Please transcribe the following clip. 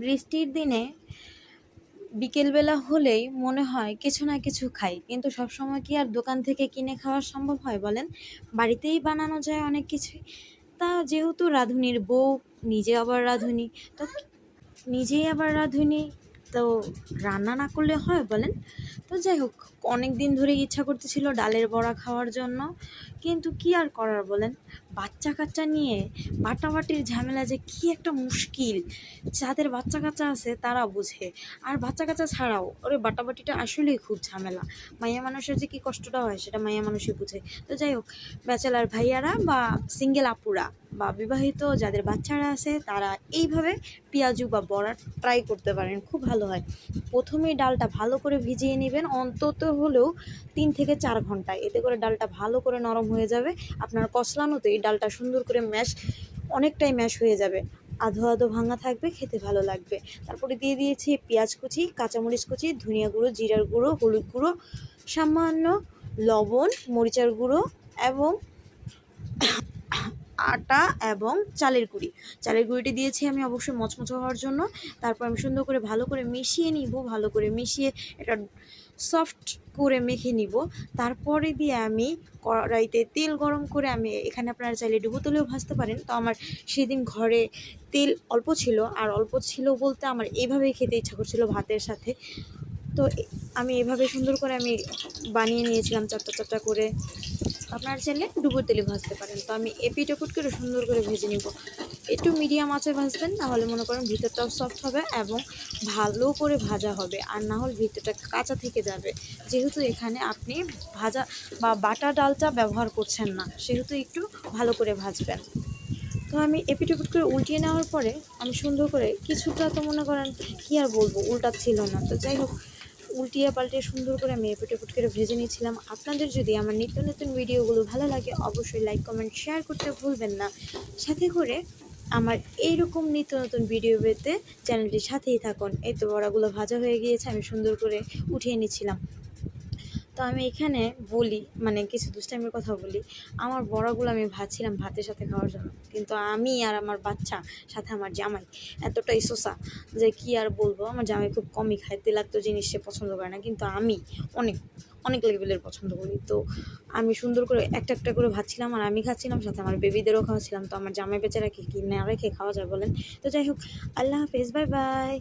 বৃষ্টির দিনে বিকেলবেলা হলেই মনে হয় কিছু না কিছু খাই, কিন্তু সবসময় কি আর দোকান থেকে কিনে খাওয়া সম্ভব হয় বলেন? বাড়িতেই বানানো যায় অনেক কিছুই। তা যেহেতু রাঁধুনির বউ, নিজে আবার রাঁধুনি, তো নিজেই আবার রাঁধুনি, তো রান্না না করলে হয় বলেন? তো যাই হোক, অনেক দিন ধরে ইচ্ছা করতেছিল ডালের বড়া খাওয়ার জন্য, কিন্তু কি আর করার বলেন? বাচ্চা কাচ্চা নিয়ে বাটাবাটির ঝামেলা যে কি একটা মুশকিল, যাদের বাচ্চা কাচ্চা আছে তারা বুঝে। আর বাচ্চা কাচ্চা ছাড়াও ওরে বাটাবাটিটা আসলেই খুব ঝামেলা। মাইয়া মানুষের যে কি কষ্টটা হয় সেটা মাইয়া মানুষই বুঝে। তো যাই হোক, ব্যাচেলার ভাইয়ারা বা সিঙ্গেল আপুরা বা বিবাহিত যাদের বাচ্চারা আছে তারা এইভাবে পেঁয়াজু বা বড়া ট্রাই করতে পারেন, খুব ভালো হয়। প্রথমেই ডালটা ভালো করে ভিজিয়ে নেবেন, অন্তত হলেও 3 থেকে 4 ঘন্টা, এতে করে ডালটা ভালো করে নরম হয়ে যাবে। আপনার কষলানোতেই ডালটা সুন্দর করে অনেকটাই ম্যাশ হয়ে যাবে, আধো আধো ভাঙা থাকবে, খেতে ভালো লাগবে। তারপরে দিয়ে দিয়েছি পেঁয়াজ কুচি, কাঁচামরিচ কুচি, ধনিয়া গুঁড়ো, জিরার গুঁড়ো, হলুদ গুঁড়ো, সামান্য লবণ, মরিচার গুঁড়ো এবং আটা এবং চালের গুঁড়িটি দিয়েছি আমি অবশ্যই মচমচে হওয়ার জন্য। তারপর আমি সুন্দর করে ভালো করে মিশিয়ে নিব, ভালো করে মিশিয়ে এটা সফট করে মেখে নিব। তারপরে দিয়ে আমি কড়াইতে তেল গরম করে, আমি এখানে আপনারা চাইলে ডুবো তেলেও ভাজতে পারেন। তো আমার সেদিন ঘরে তেল অল্প ছিল, আর অল্প ছিল বলতে আমার এইভাবেই খেতে ইচ্ছা করছিল ভাতের সাথে। তো আমি এভাবে সুন্দর করে আমি বানিয়ে নিয়েছিলাম চারটা চারটা করে। আপনারা চাইলে ডুবো তেলে ভাজতে পারেন। তো আমি এপিট ওপিট করে সুন্দর করে ভেজে নিব। একটু মিডিয়াম আঁচে ভাজবেন, তাহলে মনে করেন ভিতরটাও সফট হবে এবং ভালো করে ভাজা হবে, আর না হলে ভিতরটা কাঁচা থেকে যাবে। যেহেতু এখানে আপনি ভাজা বা বাটা ডালটা ব্যবহার করছেন না, সেহেতু একটু ভালো করে ভাজবেন। তো আমি এপিট ওপিট করে উল্টিয়ে নেওয়ার পরে আমি সুন্দর করে কিছুটা, তো মনে করেন কী আর বলবো, ছিল না। তো যাই হোক, উল্টিয়ে পাল্টে সুন্দর করে আমি এপিট ওপিট করে ভেজে নিয়েছিলাম। আপনাদের যদি আমার নিত্য নতুন ভিডিওগুলো ভালো লাগে অবশ্যই লাইক কমেন্ট শেয়ার করতে ভুলবেন না। সাথে করে আমার এইরকম নিত্য নতুন ভিডিও পেতে চ্যানেলটির সাথেই থাকুন। এই তো বড়াগুলো ভাজা হয়ে গিয়েছে, আমি সুন্দর করে উঠিয়ে নিচ্ছিলাম। তো আমি এখানে বলি, মানে কিছু দুষ্টামির কথা বলি, আমার বড়াগুলো আমি ভাজছিলাম ভাতের সাথে খাওয়ার জন্য, কিন্তু আমি আর আমার বাচ্চা, সাথে আমার জামাই এতটাই শোষা যে কি আর বলবো। আমার জামাই খুব কমই খায়, তেলাক্ত জিনিস সে পছন্দ করে না, কিন্তু আমি অনেক অনেক লেভেলের পছন্দ করি। তো আমি সুন্দর করে একটা একটা করে ভাজছিলাম, আর আমি খাচ্ছিলাম, সাথে আমার বেবিদেরও খাওয়াচ্ছিলাম। তো আমার জামাই বেচারা কি না রেখে খাওয়া যায় বলেন? তো যাই হোক, আল্লাহ হাফেজ, বাই বাই।